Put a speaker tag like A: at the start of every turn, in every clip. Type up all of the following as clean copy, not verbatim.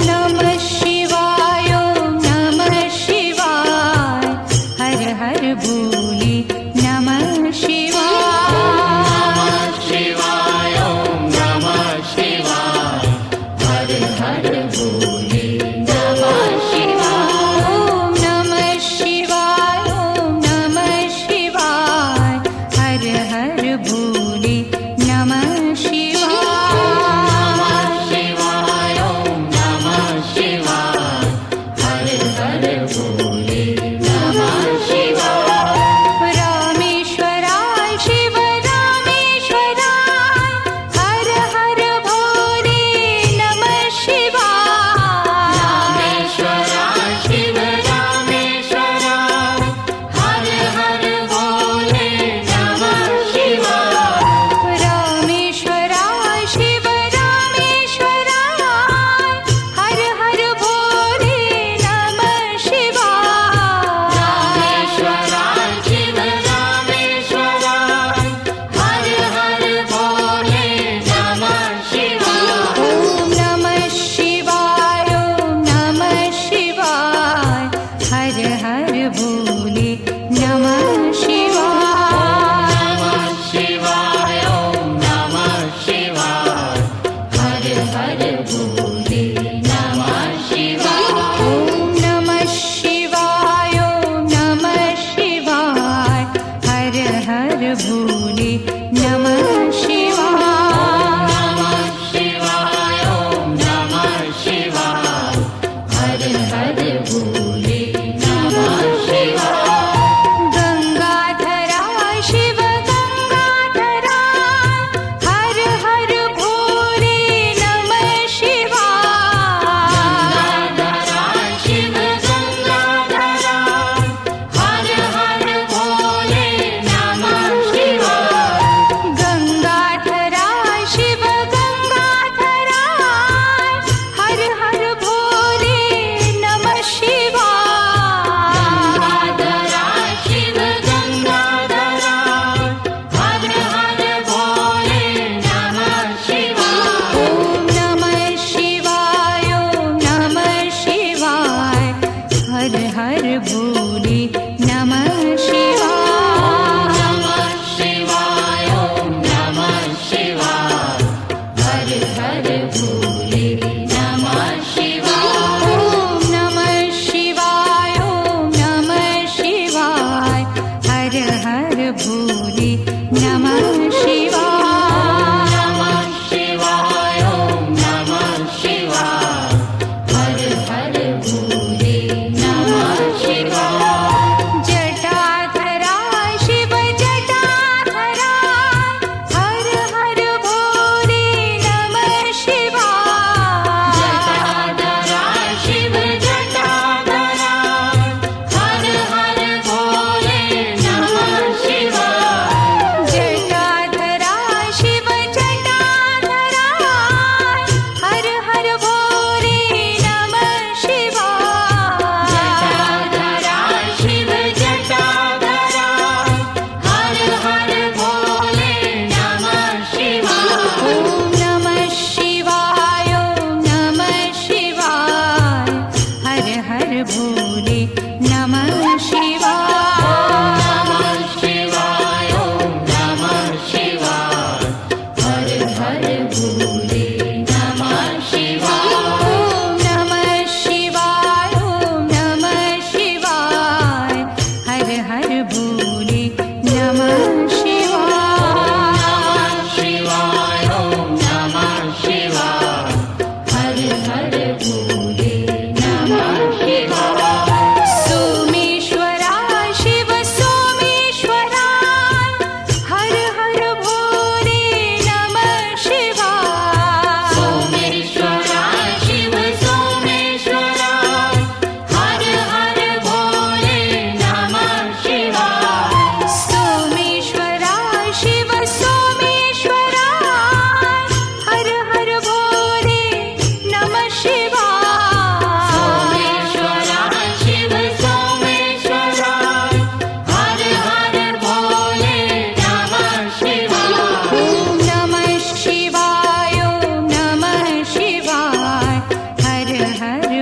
A: नमः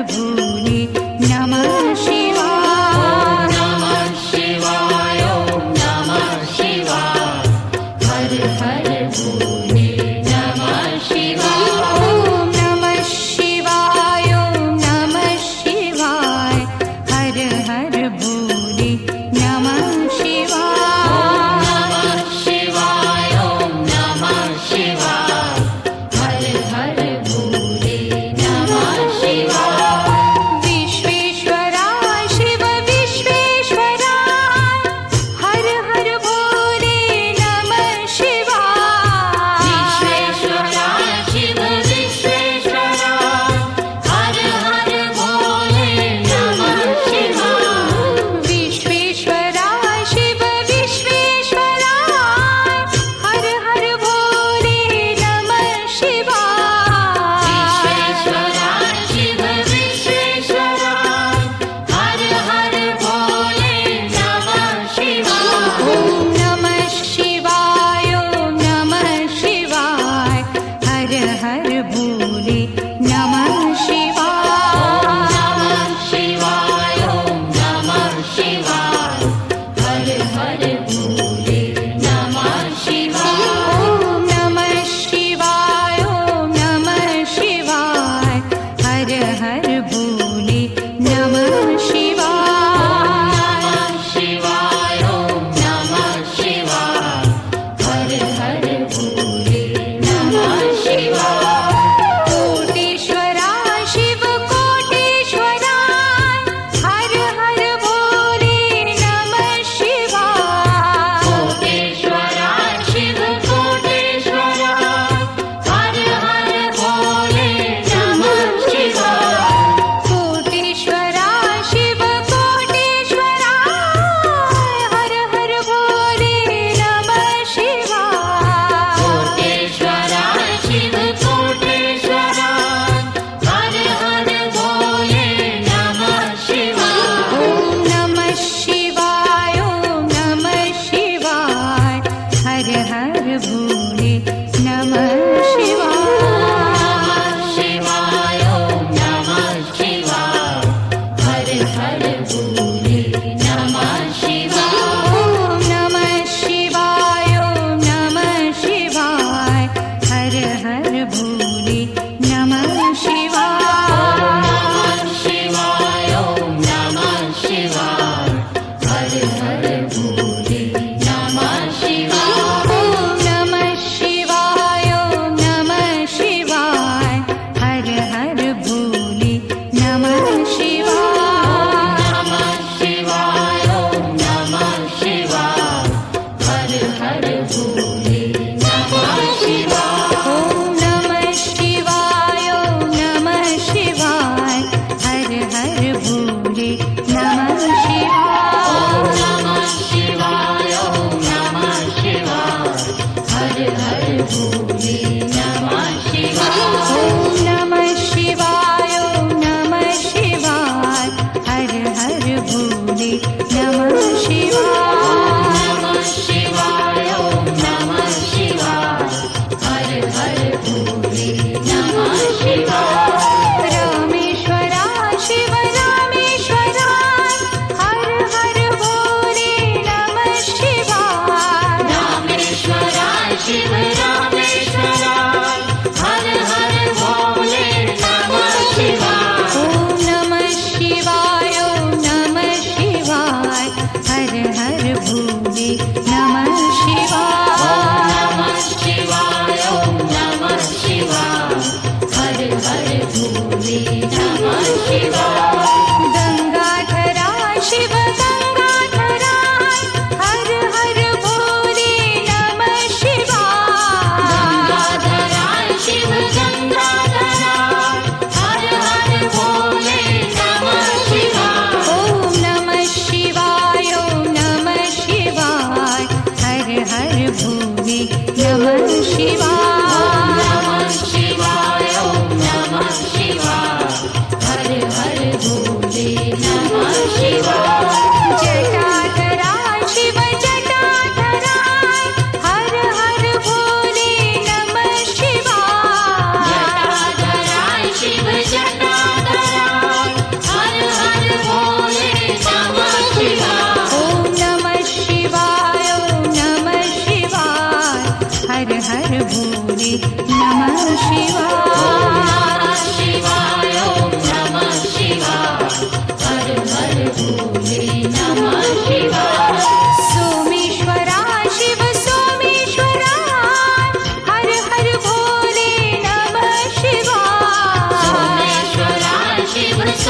A: भोले नमः शिवाय।
B: नमः शिवाय ॐ नमः शिवाय हर हर भोले नमः शिवाय।
A: ॐ नमः शिवाय ॐ नमः शिवाय हर हर भोले नमः शिवाय।
B: नमः शिवाय ॐ नमः शिवाय हर हर भोले नमः शिवाय।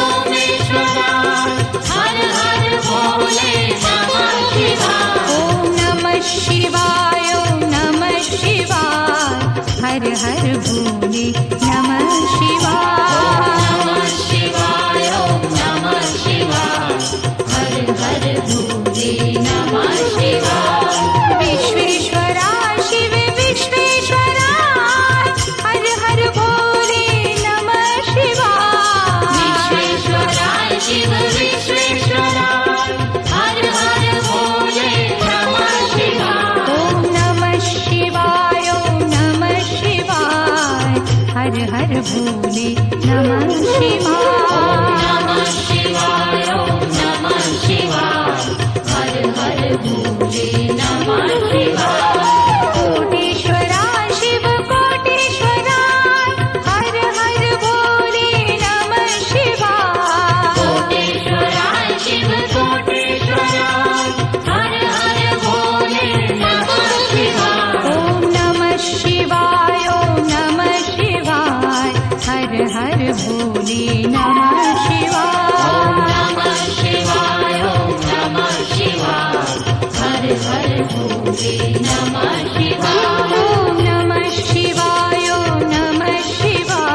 B: सोमेश्वराय हर हर भोले नमः शिवाय
A: ॐ नमः शिवाय ॐ नमः शिवाय हर हर भोले नमः शिवाय
B: नमः शिवाय ओम नमः शिवाय हर हर भोले नमः शिवाय
A: विश्वेश्वरा शिव विश्वेश्वराय हर हर भोले नमः शिवाय
B: विश्वेश्वराय शिव विश्वेश्वराय हर हर भोले नमः शिवाय
A: ॐ नमः शिवाय ॐ नमः शिवाय हर हर भोले नमः शिवाय
B: नमः शिवाय ओम नमः शिवाय हर हर भोले नमः शिवाय
A: कोटेश्वरा शिव कोटेश्वराय हर हर भोले नमः शिवाय
B: कोटेश्वराय शिव कोटेश्वराय हर हर भोले नमः शिवाय
A: ॐ नमः शिवाय ॐ नमः शिवाय हर हर भोले नमः शिवाय
B: नमः शिवाय ओम नमः शिवाय हर हर भोले नमः शिवाय
A: ॐ नमः शिवाय ॐ नमः शिवाय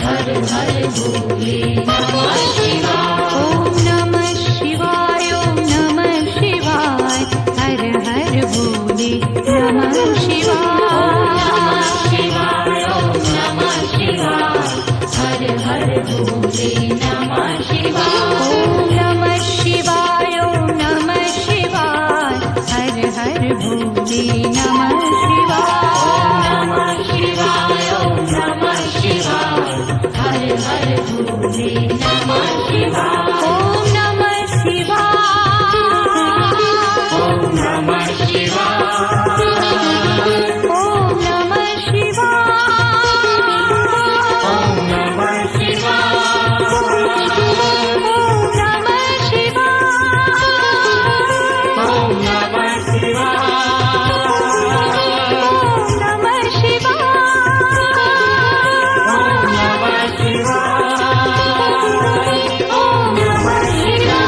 A: हर हर भोले नमः शिवाय
B: नमः शिवाय ओम नमः शिवाय हर हर भोले नमः शिवाय
A: ॐ नमः शिवाय ॐ नमः शिवाय हर हर भोले नमः शिवाय
B: नमः शिवाय ओम नमः शिवाय हर हर भोले नमः शिवाय
A: ॐ नमः शिवाय ॐ नमः शिवाय हर हर भोले नमः शिवाय
B: नमः शिवाय ओम नमः शिवाय हर हर भोले नमः शिवाय
A: ॐ नमः शिवाय
B: ओम नमः शिवाय
A: ॐ नमः शिवाय
B: ओम नमः शिवाय
A: ॐ नमः शिवाय
B: ओम नमः शिवाय
A: ॐ नमः शिवाय
B: ओम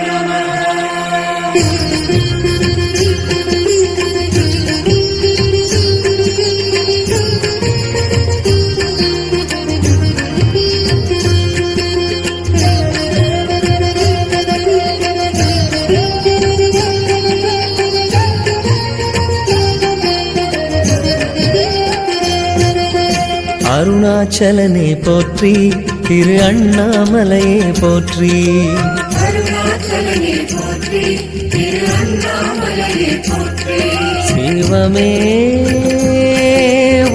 B: नमः
C: அருணாச்சலனே போற்றி, திரு அண்ணாமலையே போற்றி. சிவமே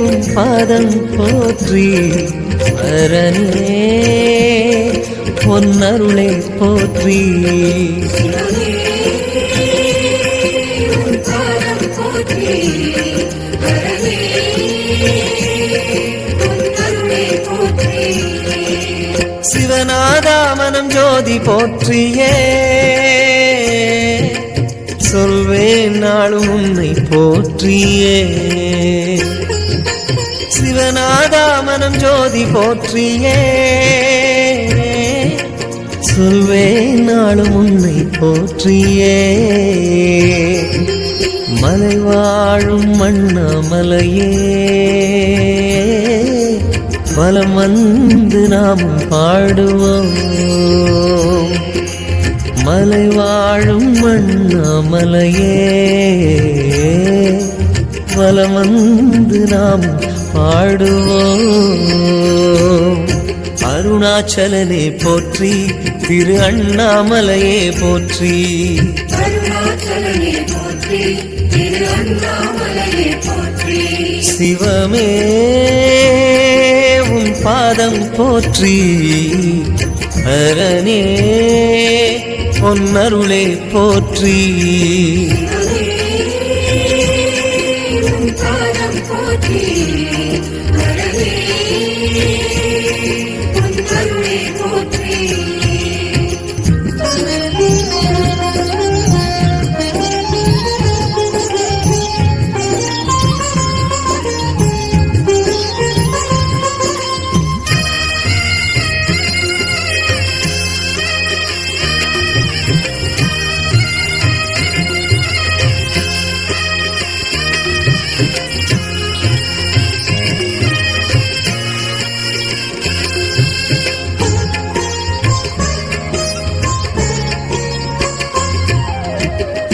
C: உன் பாதம் போற்றி, சரணே பொன்னருளை போற்றி. சிவநாதா மனம் ஜோதி போற்றியே, சொல்வேன் நாளும் உன்னை போற்றியே. சிவநாதா மனம் ஜோதி போற்றியே, சொல்வேன் நாளும் உன்னை போற்றியே. மலை வாழும் அண்ணாமலையே வலம் வந்து நாம் பாடுவோம். மலை வாழும் அண்ணாமலையே வலம் வந்து நாம் பாடுவோம். அருணாச்சலனே போற்றி, திரு அண்ணாமலையே போற்றி.
B: அருணாச்சலனே போற்றி, திரு அண்ணாமலையே போற்றி.
C: சிவமே உன் பாதம் போற்றி, ஹரனே பொன்னருளே போற்றி.
B: உன் பாதம் போற்றி, ஹரனே பொன்னருளே போற்றி.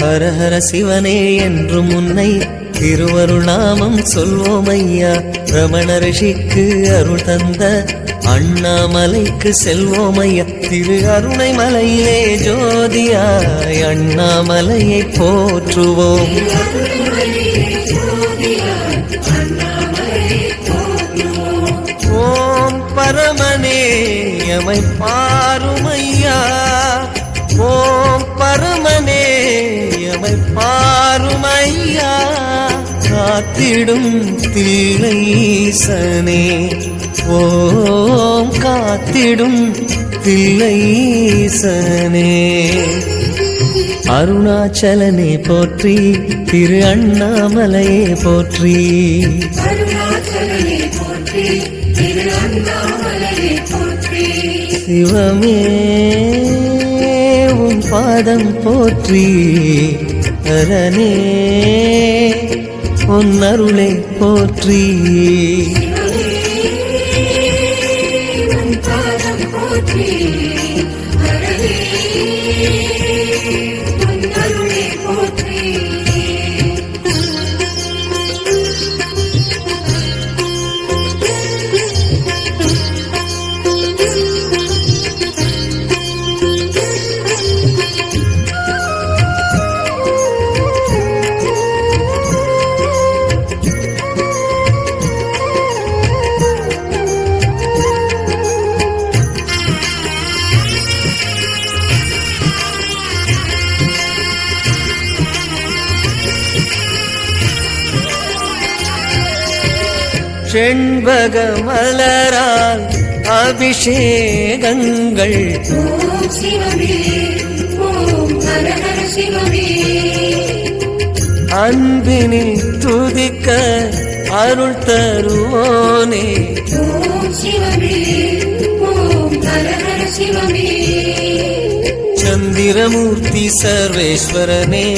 C: ஹர ஹர சிவனே என்றும் உன்னை திருவருள் நாமம் சொல்வோம் ஐயா. ரமண ரிஷிக்கு அருள் தந்த அண்ணாமலைக்கு செல்வோம் ஐயா. திரு அருணை மலையிலே ஜோதியாய் அண்ணாமலையை போற்றுவோம். ஓம் பரமனே எமை பாருமையா, ஓம் பரமனே எமை பாருமையா. காத்திடும் தில்லைசனே, ஓம் காத்திடும் தில்லைசனே. அருணாச்சலனே போற்றி, திரு அண்ணாமலையே போற்றி.
B: அருணாச்சலனே போற்றி, திரு அண்ணாமலையே போற்றி.
C: சிவமே உன் பாதம் போற்றி, ஹரனே பொன்னருளே போற்றி.
B: உன் பாதம் போற்றி, ஹரனே பொன்னருளே போற்றி.
C: செண்பக மலரால் அபிஷேகங்கள்,
B: ஓம் சிவமே, ஓம் ஹர ஹர சிவமே.
C: அன்பினில் துதிக்க அருள் தருவோனே.
B: ஓம் சிவமே, ஓம் ஹர ஹர சிவமே.
C: சந்திரமூர்த்தி சர்வேஸ்வரனே,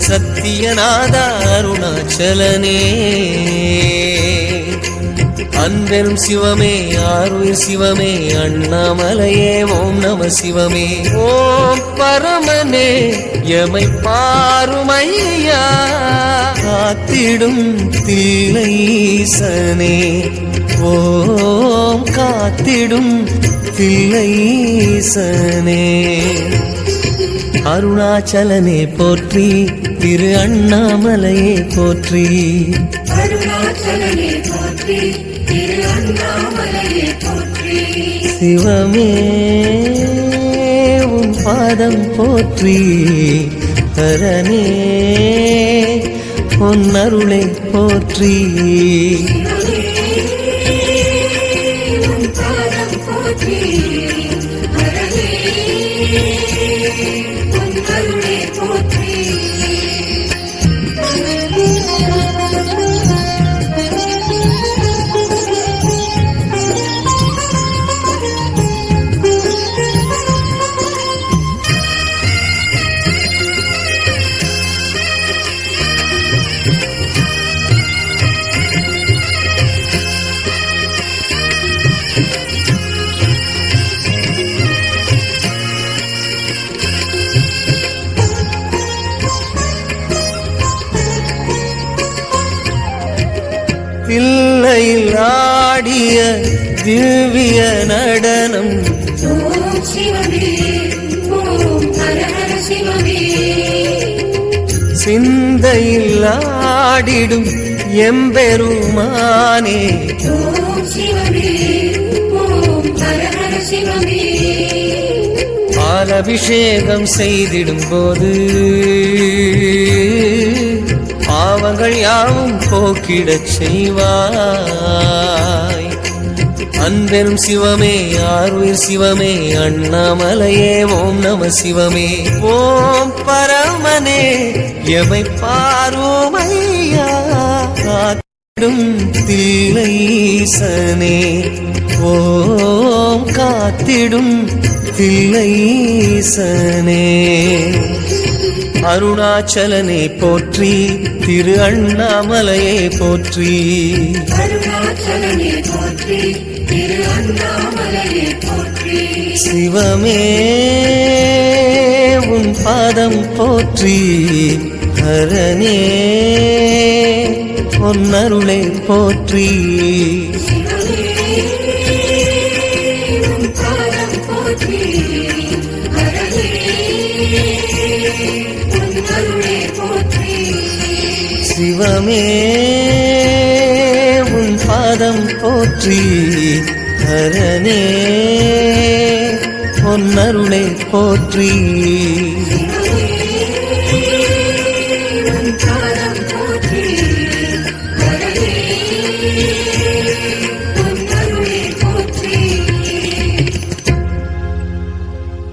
C: சத்தியநாத அருணாச்சலனே. அன்பெரும் சிவமே, ஆருயிர் சிவமே, அண்ணாமலையே ஓம் நம சிவமே. ஓம் பரமனே எமை பாருமையா, காத்திடும் தில்லைசனே. ஓம் காத்திடும் தில்லைசனே. அருணாச்சலனே போற்றி, திரு அண்ணாமலையே போற்றி.
B: அருணாச்சலனே போற்றி, திரு அண்ணாமலையே போற்றி.
C: சிவமே உன் பாதம் போற்றி, ஹரனே பொன்னருளே போற்றி.
B: உன் பாதம் போற்றி, ஹரனே பொன்னருளே போற்றி.
C: தில்லையில் ஆடிய திவ்ய நடனம்
B: ஓம் சிவமே ஓம் ஹர ஹர சிவமே
C: சிந்தையில் ஆடிடும் எம்பெருமானே
B: ஓம் சிவமே ஓம் ஹர ஹர சிவமே
C: பாலபிஷேகம் செய்திடும் போது பாவங்கள் யாவும் போக்கிடச் செய்வாய். அன்பெரும் சிவமே ஆருயிர் சிவமே அண்ணாமலையே ஓம் நம சிவமே. ஓம் பரமனே எமை பாருமையா காத்திடும் தில்லைசனே. ஓம் காத்திடும் தில்லைசனே. அருணாச்சலனே போற்றி திரு அண்ணாமலையே போற்றி.
B: அருணாச்சலனே போற்றி திரு அண்ணாமலையே போற்றி.
C: சிவமே உன் பாதம் போற்றி. ஹரனே பொன்னருளே போற்றி.
B: சிவமே உன் பாதம் போற்றி. ஹரனே உன் அருளே போற்றி.
C: சிவமே உன் பாதம் போற்றி. ஹரனே பொன்னருளே போற்றி.